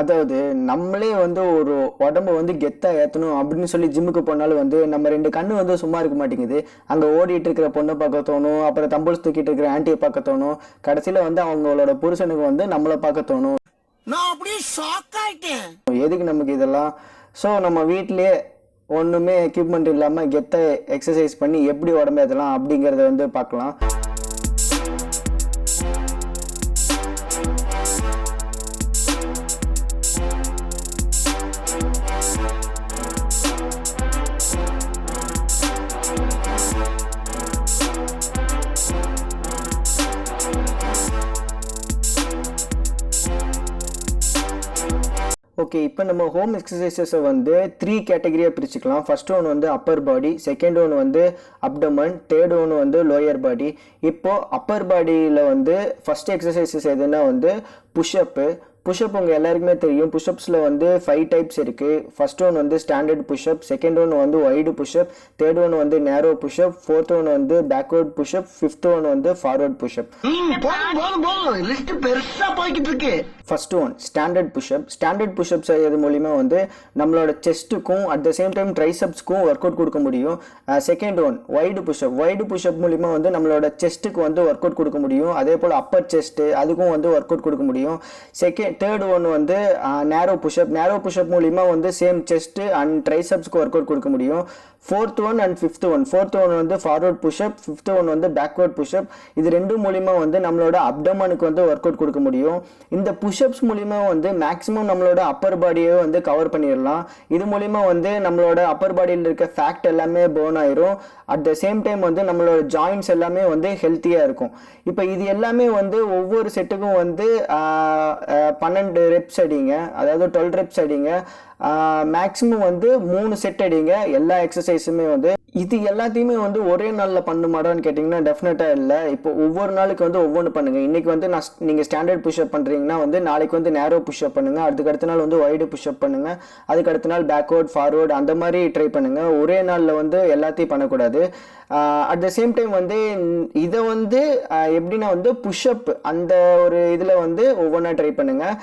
அதாவது நம்மளே வந்து ஒரு உடம்ப வந்து கெத்தா ஏற்றணும் அப்படின்னு சொல்லி ஜிம்முக்கு போனாலும் வந்து நம்ம ரெண்டு கண்ணு வந்து சும்மா இருக்க மாட்டேங்குது. அங்கே ஓடிட்டு இருக்கிற பொண்ணை பார்க்க தோணும், அப்புறம் தம்புள்ஸ் தூக்கிட்டு இருக்கிற ஆன்ட்டியை பார்க்க தோணும், கடைசியில் வந்து அவங்களோட புருஷனுக்கு வந்து நம்மளை பார்க்க தோணும். நான் அப்படியே ஷாக் ஆயிட்டேன். எதுக்கு நமக்கு இதெல்லாம்? ஸோ நம்ம வீட்டிலேயே ஒன்றுமே எக்யூப்மெண்ட் இல்லாமல் கெத்த எக்ஸசைஸ் பண்ணி எப்படி உடம்பு ஏற்றலாம் அப்படிங்கிறத வந்து பார்க்கலாம். ஓகே, இப்போ நம்ம ஹோம் எக்ஸசைசஸை வந்து 3 கேட்டகரியாக பிரிச்சுக்கலாம். ஃபர்ஸ்ட் ஒன்று வந்து அப்பர் பாடி, செகண்ட் ஒன்று வந்து அப்டமன், தேர்ட் ஒன்று வந்து லோயர் பாடி. இப்போது அப்பர் பாடியில் வந்து ஃபஸ்ட் எக்ஸசைசஸ் எதுனா வந்து புஷ்அப்பு. புஷ்அப் உங்கள் எல்லாருக்குமே தெரியும். புஷ்அப்ஸில் வந்து 5 டைப்ஸ் இருக்குது. ஃபர்ஸ்ட் ஒன்று வந்து ஸ்டாண்டர்ட் புஷ்அப், செகண்ட் ஒன்று வந்து வைடு புஷ்அப், தேர்ட் ஒன்று வந்து நேரோ புஷ்அப், ஃபோர்த் ஒன்று வந்து பேக்வர்ட் புஷ்அப், ஃபிஃப்த் ஒன்று வந்து forward push up. First one standard push up. Standard push up செய்யறது மூலிமா வந்து நம்மளோட செஸ்ட்டுக்கும் அட் த சேம் டைம் ட்ரைசப்ஸ்க்கும் ஒர்க் அவுட் கொடுக்க முடியும். Second one wide push up. Wide push up மூலிமா வந்து நம்மளோட செஸ்ட்டுக்கு வந்து ஒர்க் அவுட் கொடுக்க முடியும். அதே போல் அப்பர் செஸ்ட்டு அதுக்கும் வந்து ஒர்க் அவுட் கொடுக்க முடியும். தேர்ட் ஒன் வந்து நேரோ புஷ்அப். நேரோ புஷ்அப் மூலிமா வந்து சேம் செஸ்ட் அண்ட் ட்ரைசப்ஸ்க்கு ஒர்க் அவுட் கொடுக்க முடியும். Fourth one and fifth one. Fourth one வந்து ஃபார்வர்ட் புஷ்அப், ஃபிஃப்த் ஒன் வந்து பேக்வர்ட் புஷ்அப். இது ரெண்டும் மூலிமா வந்து நம்மளோட அப்டமனுக்கு வந்து ஒர்க் அவுட் கொடுக்க முடியும். இந்த புஷ்அப்ஸ் மூலிமா வந்து மேக்ஸிமம் நம்மளோட அப்பர் பாடியை வந்து கவர் பண்ணிடலாம். இது மூலிமா வந்து நம்மளோட அப்பர் பாடியில் இருக்க ஃபேக்ட் எல்லாமே பர்ன் ஆயிரும். அட் த சேம் டைம் வந்து நம்மளோட ஜாயின்ஸ் எல்லாமே வந்து ஹெல்த்தியாக இருக்கும். இப்போ இது எல்லாமே வந்து ஒவ்வொரு செட்டுக்கும் வந்து 12 ரெப்ஸ் அடிங்க, அதாவது 12 ரெப்ஸ் அடிங்க. மேக்ஸிமம் வந்து 3 செட் அடிங்க. எல்லா எக்ஸசைஸுமே வந்து இது எல்லாத்தையுமே வந்து ஒரே நாளில் பண்ணுமாடான்னு கேட்டிங்கன்னா டெஃபினட்டாக இல்லை. இப்போ ஒவ்வொரு நாளுக்கு வந்து ஒவ்வொன்று பண்ணுங்கள். இன்றைக்கி வந்து நீங்கள் ஸ்டாண்டர்ட் புஷ்அப் பண்ணுறீங்கன்னா வந்து நாளைக்கு வந்து நேரோ புஷ்அப் பண்ணுங்கள், அதுக்கு அடுத்த நாள் வந்து வைடு புஷ்அப் பண்ணுங்கள், அதுக்கு அடுத்த நாள் பேக்வர்ட் ஃபார்வர்டு அந்த மாதிரி ட்ரை பண்ணுங்கள். ஒரே நாளில் வந்து எல்லாத்தையும் பண்ணக்கூடாது. அட் த சேம் டைம் வந்து இதை வந்து எப்படின்னா வந்து புஷ்அப் அந்த ஒரு இதில் வந்து ஒவ்வொன்றா ட்ரை பண்ணுங்கள்.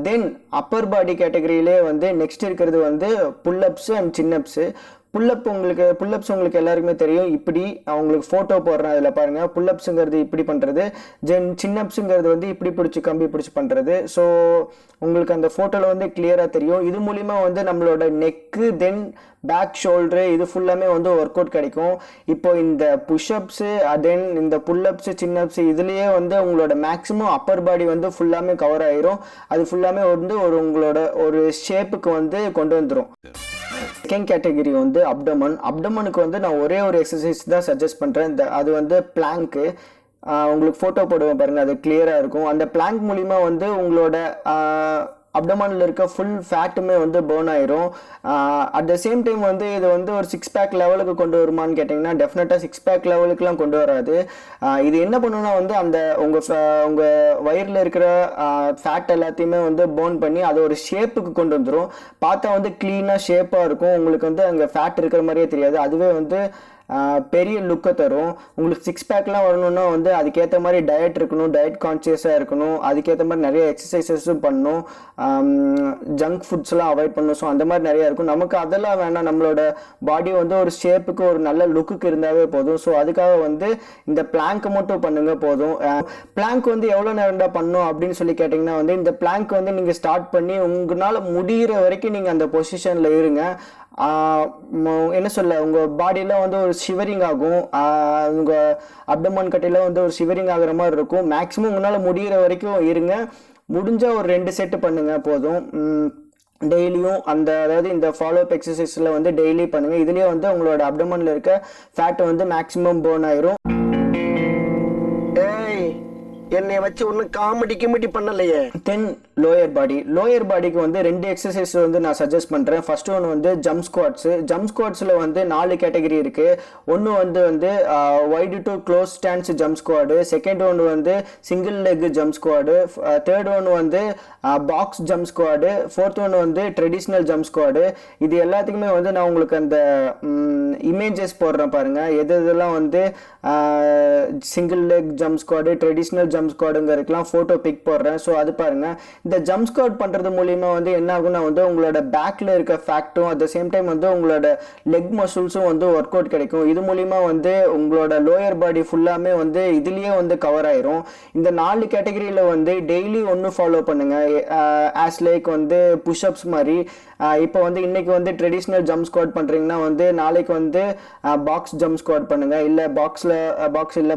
தென் அப்பர் பாடி கேட்டகரியிலே வந்து நெக்ஸ்ட் இருக்கிறது வந்து புல்லப்ஸு அண்ட் சின்னப்ஸு. புல்லப்ஸ் உங்களுக்கு எல்லாருக்குமே தெரியும். இப்படி அவங்களுக்கு ஃபோட்டோ போடுறேன், அதில் பாருங்கள். புல்லப்ஸுங்கிறது இப்படி பண்ணுறது, சின்னப்ஸுங்கிறது வந்து இப்படி பிடிச்சி கம்பி பிடிச்சி பண்ணுறது. ஸோ உங்களுக்கு அந்த ஃபோட்டோவில் வந்து கிளியராக தெரியும். இது மூலிமா வந்து நம்மளோட நெக்கு தென் பேக் ஷோல்டரு இது ஃபுல்லாமே வந்து ஒர்க் அவுட் கிடைக்கும். இப்போ இந்த புஷ்அப்ஸு தென் இந்த புல்லப்ஸு சின்னப்ஸு இதுலேயே வந்து உங்களோட மேக்ஸிமம் அப்பர் பாடி வந்து ஃபுல்லாமே கவர் ஆயிரும். அது ஃபுல்லாமே வந்து உங்களோட ஒரு ஷேப்புக்கு வந்து கொண்டு வந்துடும். செகண்ட் கேட்டகரி வந்து அப்டமன். அப்டமனுக்கு வந்து நான் ஒரே ஒரு எக்ஸசைஸ் தான் சஜஸ்ட் பண்ணுறேன். அது வந்து பிளாங்க்கு. உங்களுக்கு ஃபோட்டோ போடுவேன் பாருங்கள், அது கிளியராக இருக்கும். அந்த பிளாங்க் மூலிமா வந்து உங்களோட அப்டமனில் இருக்க ஃபுல் ஃபேட்டுமே வந்து பர்ன் ஆயிரும். அட் த சேம் டைம் வந்து இது வந்து ஒரு 6 பேக் லெவலுக்கு கொண்டு வருமானு கேட்டிங்கன்னா டெஃபினட்டாக 6 பேக் லெவலுக்குலாம் கொண்டு வராது. இது என்ன பண்ணுன்னா வந்து அந்த உங்கள் வயிறில் இருக்கிற ஃபேட் எல்லாத்தையுமே வந்து பர்ன் பண்ணி அதை ஒரு ஷேப்புக்கு கொண்டு வந்துடும். பார்த்தா வந்து க்ளீனாக ஷேப்பாக இருக்கும். உங்களுக்கு வந்து அங்கே ஃபேட் இருக்கிற மாதிரியே தெரியாது. அதுவே வந்து பெரிய லுக்கை தரும். உங்களுக்கு 6 பேக்லாம் வரணும்னா வந்து அதுக்கேற்ற மாதிரி டயட் இருக்கணும், டயட் கான்சியஸாக இருக்கணும், அதுக்கேற்ற மாதிரி நிறைய எக்ஸசைசஸும் பண்ணணும், ஜங்க் ஃபுட்ஸ்லாம் அவாய்ட் பண்ணணும். ஸோ அந்த மாதிரி நிறையா இருக்கும். நமக்கு அதெல்லாம் வேணாம். நம்மளோட பாடி வந்து ஒரு ஷேப்புக்கு ஒரு நல்ல லுக்குக்கு இருந்தாவே போதும். ஸோ அதுக்காக வந்து இந்த பிளாங்க் மட்டும் பண்ணுங்க போதும். பிளாங்க் வந்து எவ்வளோ நேரம்டா பண்ணணும் அப்படின்னு சொல்லி கேட்டிங்கன்னா வந்து இந்த பிளாங்க் வந்து நீங்கள் ஸ்டார்ட் பண்ணி உங்களால் முடிகிற வரைக்கும் நீங்கள் அந்த பொசிஷனில் இருங்க. என்ன சொல்ல, உங்கள் பாடியில் வந்து ஒரு ஷிவரிங் ஆகும். உங்கள் அப்டமன் கட்டையில் வந்து ஒரு ஷிவரிங் ஆகிற மாதிரி இருக்கும். மேக்ஸிமம் உங்களால் முடிகிற வரைக்கும் இருங்க. முடிஞ்சால் ஒரு 2 செட்டு பண்ணுங்க போதும். டெய்லியும் அதாவது இந்த ஃபாலோ அப் எக்ஸசைஸில் வந்து டெய்லி பண்ணுங்கள். இதுலேயே வந்து உங்களோட அப்டமனில் இருக்க ஃபேட் வந்து மேக்ஸிமம் பர்ன் ஆயிரும். என்னை வச்சு ஒன்றும் காமெடி பண்ணலையே. தென் லோயர் பாடி. லோயர் பாடிக்கு வந்து 2 எக்ஸசைஸ் வந்து நான் சஜஸ்ட் பண்ணுறேன். ஃபர்ஸ்ட் ஒன்று வந்து ஜம்ப் ஸ்குவாட்ஸு. ஜம்ப் ஸ்குவாட்ஸில் வந்து 4 கேட்டகரி இருக்குது. ஒன்று வந்து wide to close stance jump squad, second ஒன்று வந்து single leg jump squad, third ஒன்று வந்து பாக்ஸ் ஜம்ப் ஸ்குவாடு, ஃபோர்த் ஒன்று வந்து ட்ரெடிஷ்னல் ஜம்ப் ஸ்குவாடு. இது எல்லாத்துக்குமே வந்து நான் உங்களுக்கு அந்த இமேஜஸ் போடுறேன் பாருங்கள். எதெல்லாம் வந்து single leg jump squat, traditional jump ஸ்குவாடுங்கிறதுக்குலாம் ஃபோட்டோ பிக் போடுறேன். ஸோ அது பாருங்கள். இந்த ஜம்ப் ஸ்குவாட் பண்ணுறது மூலிமா வந்து என்ன ஆகும்னா வந்து உங்களோட பேக்கில் இருக்க ஃபேக்ட்டும் அட் த சேம் டைம் வந்து உங்களோட லெக் மசில்ஸும் வந்து ஒர்க் அவுட் கிடைக்கும். இது மூலிமா வந்து உங்களோட லோயர் பாடி ஃபுல்லாமே வந்து இதுலேயே வந்து கவர் ஆயிரும். இந்த 4 கேட்டகரியில் வந்து டெய்லி ஒன்று ஃபாலோ பண்ணுங்கள். ஆஸ் லைக் வந்து புஷ்அப்ஸ் மாதிரி. இப்போ வந்து இன்னைக்கு வந்து ட்ரெடிஷ்னல் ஜம்ப் ஸ்குவாட் பண்ணுறீங்கன்னா வந்து நாளைக்கு வந்து பாக்ஸ் ஜம்ப் ஸ்குவாட் பண்ணுங்கள். இல்லை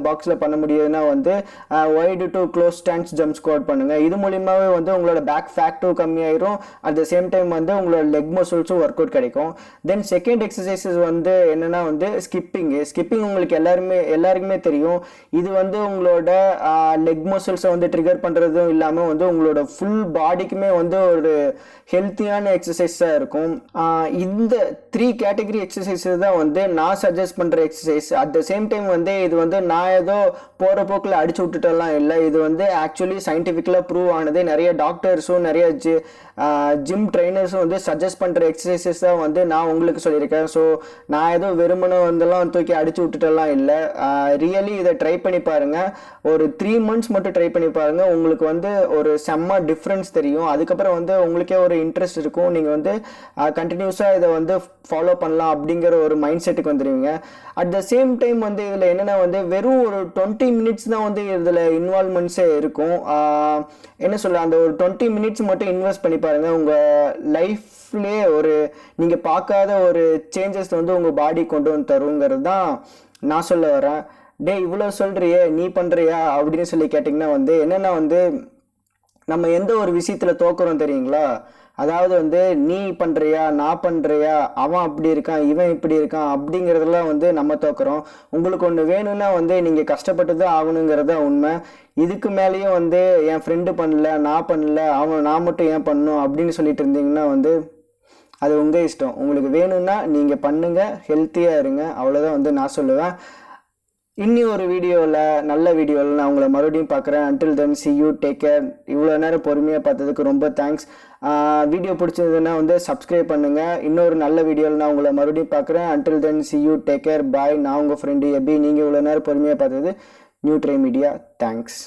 பாக்ஸில் பண்ண முடியுதுன்னா வந்து wide to close stands jump squat பண்ணுங்கள். இது மூலியமாகவே வந்து உங்களோட பேக் ஃபேக்டும் கம்மியாயிரும். அட் த சேம் டைம் வந்து உங்களோட லெக் மசில்ஸும் ஒர்க் அவுட் கிடைக்கும். தென் செகண்ட் எக்ஸசைசஸ் வந்து என்னென்னா வந்து ஸ்கிப்பிங் உங்களுக்கு எல்லாருக்குமே தெரியும். இது வந்து உங்களோட லெக் மசில்ஸை வந்து ட்ரிகர் பண்ணுறதும் இல்லாமல் வந்து உங்களோட ஃபுல் பாடிக்குமே வந்து ஒரு ஹெல்த்தியான எக்ஸசைஸாக இருக்கும். இந்த 3 கேட்டகரி எக்ஸசைஸஸ் தான் வந்து நான் சஜஸ்ட் பண்ணுற exercise. At the same time வந்து இது வந்து நான் ஏதோ போகிற போக்கில் அடிச்சு விட்டுட்டெல்லாம் இல்லை. இது வந்து ஆக்சுவலி சயின்டிஃபிக்கலாக ப்ரூவ் ஆனது. நிறைய டாக்டர்ஸும் நிறைய ஜிம் ட்ரைனர்ஸும் வந்து சஜஸ்ட் பண்ணுற எக்ஸசைசஸ் தான் வந்து நான் உங்களுக்கு சொல்லியிருக்கேன். ஸோ நான் ஏதோ வெறுமனை வந்தெல்லாம் தூக்கி அடிச்சு விட்டுட்டெல்லாம் இல்லை. ரியலி இதை ட்ரை பண்ணி பாருங்கள். ஒரு 3 months மட்டும் ட்ரை பண்ணி பாருங்கள். உங்களுக்கு வந்து ஒரு செம்ம டிஃப்ரென்ஸ் தெரியும். அதுக்கப்புறம் வந்து உங்களுக்கே ஒரு இன்ட்ரெஸ்ட் இருக்கும். நீங்கள் வந்து கண்டினியூஸாக இதை வந்து ஃபாலோ பண்ணலாம் அப்படிங்கிற ஒரு மைண்ட் செட்டுக்கு வந்துடுவீங்க. அட் த சேம் டைம் வந்து இதில் என்னென்னா வந்து வெறும் ஒரு 20 minutes தான் வந்து இதில் இன்வால்மெண்ட்ஸே இருக்கும். என்ன சொல்ல, அந்த ஒரு 20 minutes மட்டும் இன்வெஸ்ட் பண்ணி பாருங்கள். உங்கள் லைஃப்லேயே ஒரு நீங்கள் பார்க்காத ஒரு சேஞ்சஸ் வந்து உங்கள் பாடி கொண்டு வந்து தருங்கிறது தான் நான் சொல்ல வரேன். இவ்வளோ சொல்கிறியே நீ பண்ணுறியா அப்படின்னு சொல்லி கேட்டிங்கன்னா வந்து என்னென்னா வந்து நம்ம எந்த ஒரு விஷயத்தில் தோக்குறோம் தெரியுங்களா? அதாவது வந்து நீ பண்ணுறியா, நான் பண்ணுறியா, அவன் அப்படி இருக்கான், இவன் இப்படி இருக்கான் அப்படிங்கிறதெல்லாம் வந்து நம்ம தோக்குறோம். உங்களுக்கு ஒன்று வேணும்னா வந்து நீங்கள் கஷ்டப்பட்டு தான் ஆகணுங்கிறத உண்மை. இதுக்கு மேலேயும் வந்து என் ஃப்ரெண்டு பண்ணல, நான் பண்ணல, நான் மட்டும் ஏன் பண்ணணும் அப்படின்னு சொல்லிட்டு இருந்தீங்கன்னா வந்து அது உங்கள் இஷ்டம். உங்களுக்கு வேணும்னா நீங்கள் பண்ணுங்கள், ஹெல்த்தியாக இருங்க. அவ்வளோதான் வந்து நான் சொல்லுவேன். இன்னி ஒரு வீடியோவில் நல்ல வீடியோவில் நான் உங்களை மறுபடியும் பார்க்குறேன். Until then see you, take care. இவ்வளோ நேரம் பொறுமையாக பார்த்ததுக்கு ரொம்ப தேங்க்ஸ். வீடியோ பிடிச்சதுன்னா வந்து சப்ஸ்கிரைப் பண்ணுங்கள். இன்னொரு நல்ல வீடியோவில் நான் உங்களை மறுபடியும் பார்க்குறேன். Until then see you, take care, bye. நான் உங்கள் ஃப்ரெண்டு எபி. நீங்கள் இவ்வளோ நேரம் பொறுமையாக பார்த்தது நியூ ட்ரை மீடியா. தேங்க்ஸ்.